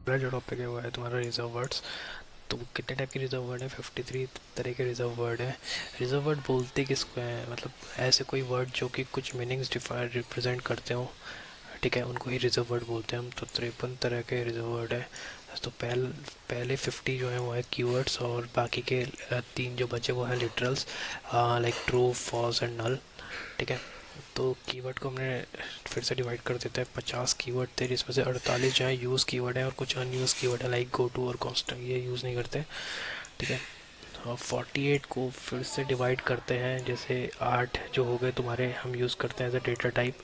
अगला जो टॉपिक है वो है तुम्हारा रिजर्व वर्ड्स। तो कितने टाइप के रिजर्व वर्ड है? 53 तरह के रिजर्व वर्ड है। रिजर्व वर्ड बोलते किसको है? मतलब ऐसे कोई वर्ड जो कि कुछ मीनिंग्स डिफाइन रिप्रेजेंट करते हो, ठीक है, उनको ही रिजर्व वर्ड बोलते हैं हम। तो 53 तरह के रिजर्व वर्ड है। तो पहले 50 जो है वो है कीवर्ड्स, और बाकी के तीन जो बचे वो है literals, like true, false and null, ठीक है। तो कीवर्ड को हमने फिर से डिवाइड कर देते हैं। 50 कीवर्ड थे जिसमें से 48 जो है यूज़ कीवर्ड है और कुछ अनयूज़ कीवर्ड है, लाइक गो टू और कॉन्स्टेंट, ये यूज़ नहीं करते, ठीक है। और 48 को फिर से डिवाइड करते हैं। जैसे 8 जो हो गए तुम्हारे हम यूज़ करते हैं एज अ डेटा टाइप,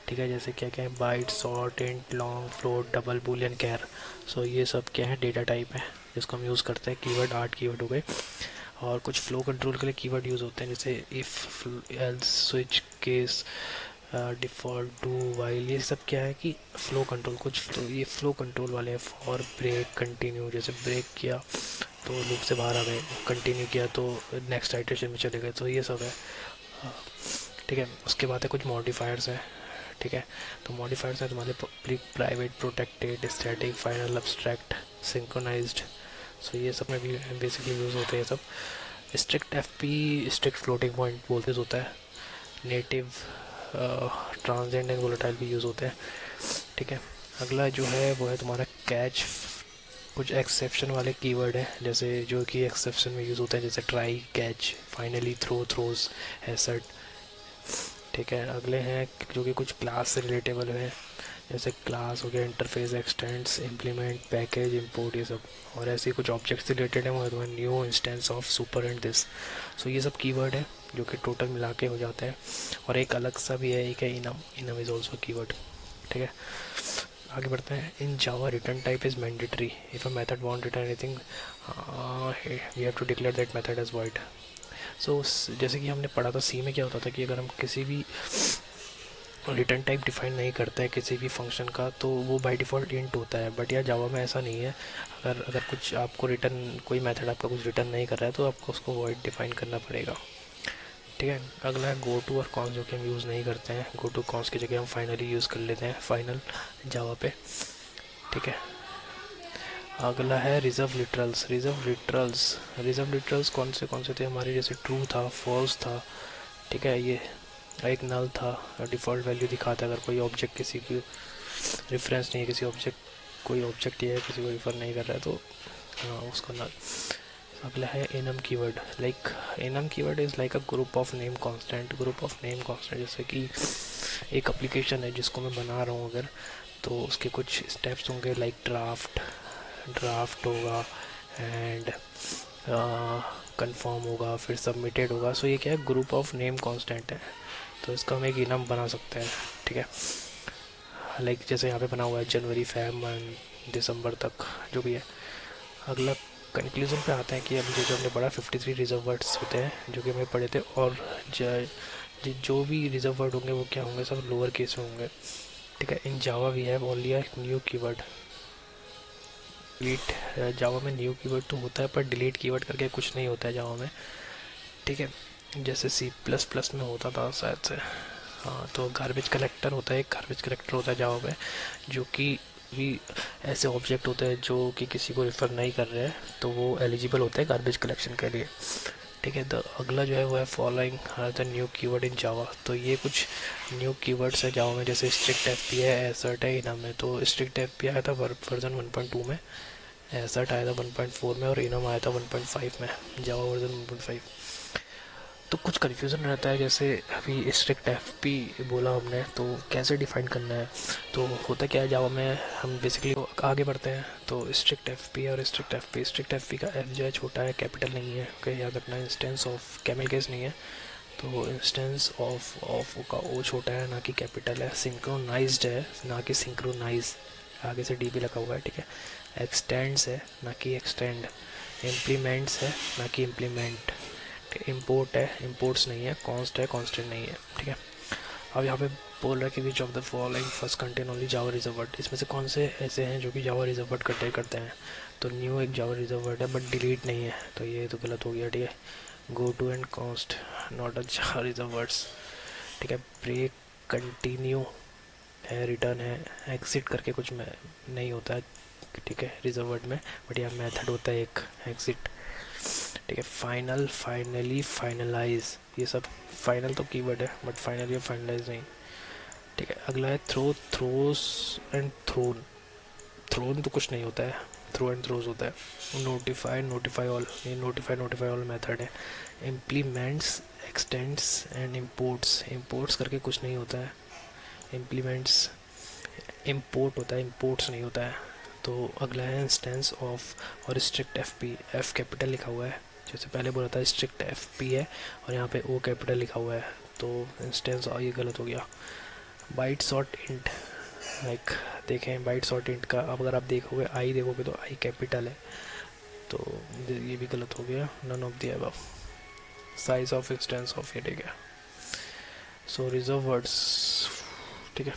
ठीक है। जैसे क्या क्या है? Byte, short, int, long, float, double, boolean, char. So ये सब क्या है? डेटा टाइप है जिसको हम यूज़ करते हैं। कीवर्ड 8 कीवर्ड हो गए। और कुछ फ्लो कंट्रोल के लिए कीवर्ड यूज़ होते हैं, जैसे if, else, switch, case, default, do, while. ये सब क्या है कि फ़्लो कंट्रोल, कुछ तो ये फ़्लो कंट्रोल वाले हैं। फॉर, ब्रेक, कंटिन्यू, जैसे ब्रेक किया तो लूप से बाहर आ गए, कंटिन्यू किया तो नेक्स्ट आइटरेशन में चले गए, तो ये सब है, ठीक है। उसके बाद है कुछ मॉडिफायर्स हैं, ठीक है। तो मॉडिफायर्स हैं तुम्हारे public, private, protected, static, final, abstract, synchronized. So ये सब में भी बेसिकली यूज़ होते हैं ये सब। Strict F P, strict floating point बोलते होता है। नेटिव, ट्रांजेंट एंड वोलेटाइल भी यूज़ होते हैं, ठीक है। अगला जो है वो है तुम्हारा कैच। कुछ एक्सेप्शन वाले कीवर्ड हैं जैसे जो कि एक्सेप्शन में यूज़ होते हैं, जैसे try, catch, finally, throw, throws, assert, ठीक है। अगले हैं जो कि कुछ क्लास से रिलेटेबल है, जैसे क्लास हो गया, interface, x tends, implement, package, import, ये सब। और ऐसे ही कुछ ऑब्जेक्ट से रिलेटेड है, वो है तुम्हारा new, instance of, super and this. So ये सब कीवर्ड है जो कि टोटल मिला के हो जाते हैं। और एक अलग सा भी है, एक है enum. Enum is also keyword, ठीक है। आगे बढ़ते हैं। In Java return type is mandatory. If a method want return anything we have to declare that method as void। So जैसे कि हमने पढ़ा था सी में, क्या होता था कि अगर हम किसी भी रिटर्न टाइप डिफाइन नहीं करता है किसी भी फंक्शन का, तो वो बाय डिफ़ॉल्ट इंट होता है। बट यार जावा में ऐसा नहीं है। अगर कुछ आपको रिटर्न, कोई मेथड आपका कुछ रिटर्न नहीं कर रहा है तो आपको उसको वॉइड डिफाइन करना पड़ेगा, ठीक है। अगला है गो टू और कॉन्स, जो कि हम यूज़ नहीं करते हैं। गो टू कॉन्स की जगह हम फाइनली यूज़ कर लेते हैं, फाइनल, जावा पे, ठीक है। अगला है रिजर्व लिटरल्स। रिजर्व लिटरल्स कौन से थे हमारे? जैसे ट्रू था, फॉल्स था, ठीक है। ये एक नल था, डिफ़ॉल्ट वैल्यू दिखाता है अगर कोई ऑब्जेक्ट किसी की रेफरेंस नहीं है, किसी ऑब्जेक्ट, कोई ऑब्जेक्ट ये है किसी को रिफ़र नहीं कर रहा है तो उसका नल। अगला है annum keyword. Like annum keyword is like a group of name constant. Group of name constant जैसे कि एक एप्लीकेशन है जिसको मैं बना रहा हूँ अगर, तो उसके कुछ स्टेप्स होंगे, लाइक ड्राफ्ट होगा, एंड कंफर्म होगा, फिर सबमिटेड होगा। सो ये क्या है? ग्रुप ऑफ नेम कांस्टेंट है, तो इसका हम एक इनम बना सकते हैं, ठीक है। लाइक जैसे यहाँ पे बना हुआ है जनवरी, फैब, दिसंबर तक, जो भी है। अगला कंक्लूजन पे आते हैं कि अभी जो हमने पढ़ा 53 रिजर्व वर्ड्स होते हैं जो कि हमें पढ़े थे। और जो भी रिजर्व वर्ड होंगे वो क्या होंगे? सब लोअर केस में होंगे, ठीक है। In Java we have only a new keyword. Delete, Java में न्यू कीवर्ड तो होता है पर डिलीट कीवर्ड करके कुछ नहीं होता है जावा में, ठीक है। जैसे सी प्लस प्लस में होता था शायद से। हाँ, तो गार्बेज कलेक्टर होता है, एक गार्बेज कलेक्टर होता है जावा में, जो कि भी ऐसे ऑब्जेक्ट होते हैं जो कि किसी को रेफ़र नहीं कर रहे हैं, तो वो एलिजिबल होते हैं गार्बेज कलेक्शन के लिए, ठीक है। तो अगला जो है वो है following are the new keyword in Java. तो ये कुछ न्यू कीवर्ड्स है जावा में, जैसे स्ट्रिक्ट एफ पी है, एसर्ट है, इनम है। तो स्ट्रिक्ट एफ पी आया था वर्जन 1.2 में, एसर्ट आया था 1.4 में, और इनम आया था 1.5 में, जावा वर्जन 1.5। तो कुछ कन्फ्यूज़न रहता है, जैसे अभी स्ट्रिक्ट एफ पी बोला हमने, तो कैसे डिफाइन करना है? तो होता क्या है जावा में, हम बेसिकली आगे बढ़ते हैं। तो स्ट्रिक्ट एफ पी और स्ट्रिक्ट एफ पी का एफ जो है छोटा है, कैपिटल नहीं है, ओके, याद रखना। इंस्टेंस ऑफ कैमल केस नहीं है, तो इंस्टेंस ऑफ का ओ छोटा है, ना कि कैपिटल है। सिंक्रोनाइज्ड है, ना कि सिंक्रोनाइज, आगे से डी भी लगा हुआ है, ठीक है। एक्सटेंड्स है, ना कि एक्सटेंड। इम्प्लीमेंट्स है, ना कि इम्प्लीमेंट। इम्पोर्ट है, इम्पोर्ट्स नहीं है। कॉन्स्ट है, कॉन्स्टेंट नहीं है, ठीक है। अब यहाँ पे बोल रहा है कि which of the following first contain only Java reserve word. इसमें से कौन से ऐसे हैं जो कि जावा रिजर्व वर्ड कंटेन करते हैं? तो न्यू एक जावा रिजर्व वर्ड है बट डिलीट नहीं है, तो ये तो गलत हो गया, ठीक है। Goto and const not a Java reserve words, ठीक है। ब्रेक, कंटिन्यू है, रिटर्न है, एग्जिट करके कुछ में नहीं होता है, ठीक है, रिजर्व वर्ड में, बट यहाँ मेथड होता है एक एग्जिट। ठीक है, फाइनल, फाइनली, फाइनलाइज, ये सब फाइनल तो कीवर्ड है बट फाइनल या फाइनलाइज नहीं। ठीक है, अगला है throw, throws and thrown. Thrown तो कुछ नहीं होता है, थ्रो एंड थ्रोज होता है। नोटिफाई, नोटिफाई ऑल, ये नोटिफाई नोटिफाई ऑल मेथड है। Implements, x tends and imports, imports करके कुछ नहीं होता है, इम्प्लीमेंट्स इम्पोर्ट होता है, इम्पोर्ट्स नहीं होता है। तो अगला है इंस्टेंस ऑफ और strict F P, F capital लिखा हुआ है, जैसे पहले बोला था स्ट्रिक्ट एफ पी है और यहाँ पे ओ कैपिटल लिखा हुआ है, तो इंस्टेंस ये गलत हो गया। बाइट सॉर्ट इंट, लाइक देखें बाइट सॉर्ट इंट का, अब अगर आप देखोगे आई देखोगे तो आई कैपिटल है, तो ये भी गलत हो गया, none of the above. Size of instance of, ये ठीक है। सो रिजर्व वर्ड्स, ठीक है।